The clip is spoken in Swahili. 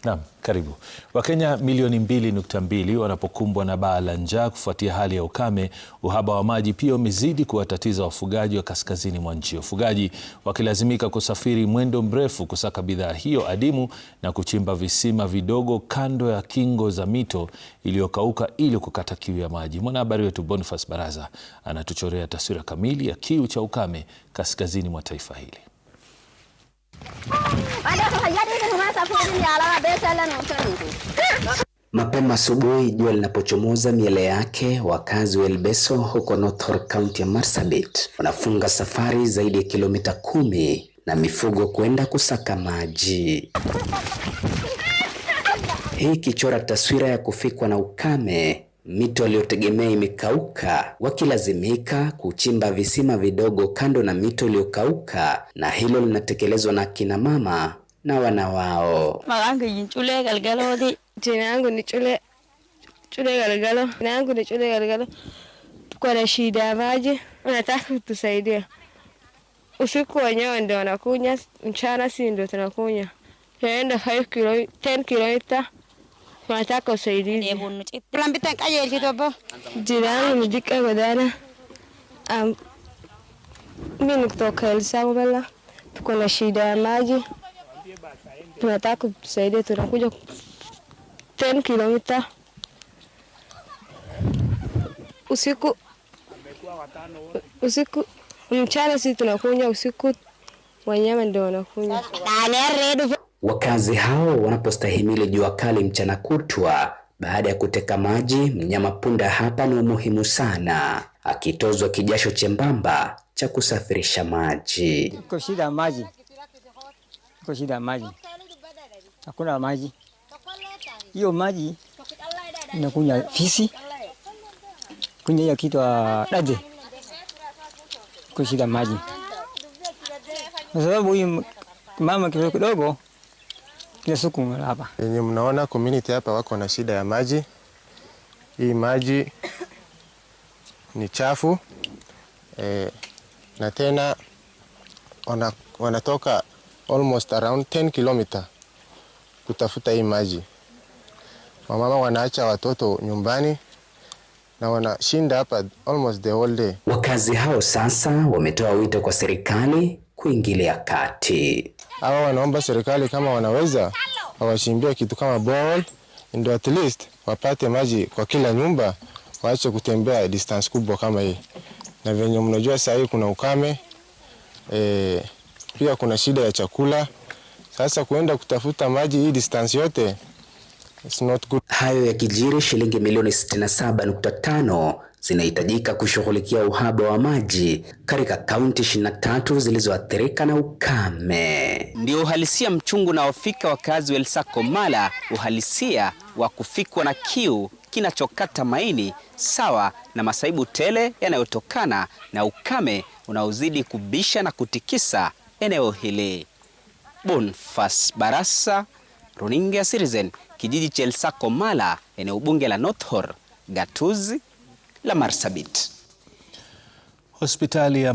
Naam, karibu. Wakenya milioni 2.2 wanapokumbwa na baa la njaa kufuatia hali ya ukame, uhaba wa maji pia umezidi kuwatatiza wafugaji wa kaskazini mwa nchi. Wafugaji wakilazimika kusafiri mwendo mrefu kusaka bidhaa hiyo adimu na kuchimba visima vidogo kando ya kingo za mito iliyokauka ili kukata kiu ya maji. Mwanahabari wetu Boniface Baraza anatuchorea taswira kamili ya kiu cha ukame kaskazini mwa taifa hili. Mapema asubuhi jua linapochomoza miale yake, wakazi wa Elbeso huko North Horr County ya Marsabit wanafunga safari zaidi ya kilomita 10 na mifugo kwenda kusaka maji. Hii kichora taswira ya kufikwa na ukame. Mito aliyotegemea imekauka, wakilazimika kuchimba visima vidogo kando na mito iliyokauka, na hilo linatekelezwa na kina mama na wana wao. Jina yangu ni Chule Galgalo. Jina yangu ni Chule Galgalo. Tuko na shida ya maji, wanataka kutusaidia. Usiku wenyewe ndio wanakunya, mchana si ndio tunakunya. Tunaenda 10 kilomita. Tunataka usaidizi. Jina yangu ni Dika Godana. Mimi kutoka Elsabela. Tuko na shida ya maji. Tunataka kusaidia, tunakuja 10 kilomita. Usiku mchana si tunakunya, usiku wanyama ndio wanakunya. Wakazi hao wanapostahimili jua kali mchana kutwa baada ya kuteka maji, mnyama punda hapa ni muhimu sana, akitozwa kijasho chembamba cha kusafirisha maji. Iko shida ya maji. Hakuna maji. Hiyo maji inakunya fisi. Kunya ya kitu daje. Iko shida maji. Kwa sababu huyu mama kidogo kila siku hapa. Yenye mnaona community hapa wako na shida ya maji. Hii maji ni chafu. Na tena wanatoka almost around 10 kilomita kutafuta hii maji. Wamama wanaacha watoto nyumbani na wanashinda hapa almost the whole day. Wakazi hao sasa wametoa wito kwa serikali kuingilia kati. Hawa wanaomba serikali kama wanaweza wawachimbie kitu kama borehole, ndio at least wapate maji kwa kila nyumba, waache kutembea distance kubwa kama hii. Na venye mnajua sasa hii kuna ukame, pia kuna shida ya chakula. Sasa kuenda kutafuta maji hii distance yote, it's not good. Hayo ya kijiri, shilingi milioni 67.5 zinahitajika kushughulikia uhaba wa maji katika kaunti 23 zilizoathirika na ukame. Ndio uhalisia mchungu na wafika wakazi wa Elsako Mala, uhalisia wa kufikwa na kiu kinachokata maini, sawa na masaibu tele yanayotokana na ukame unaozidi kubisha na kutikisa eneo hili. Boniface Baraza, runinga ya Citizen, kijiji cha Elsako Mala, eneo bunge la North Horr, gatuzi la Marsabit. Hospitali ya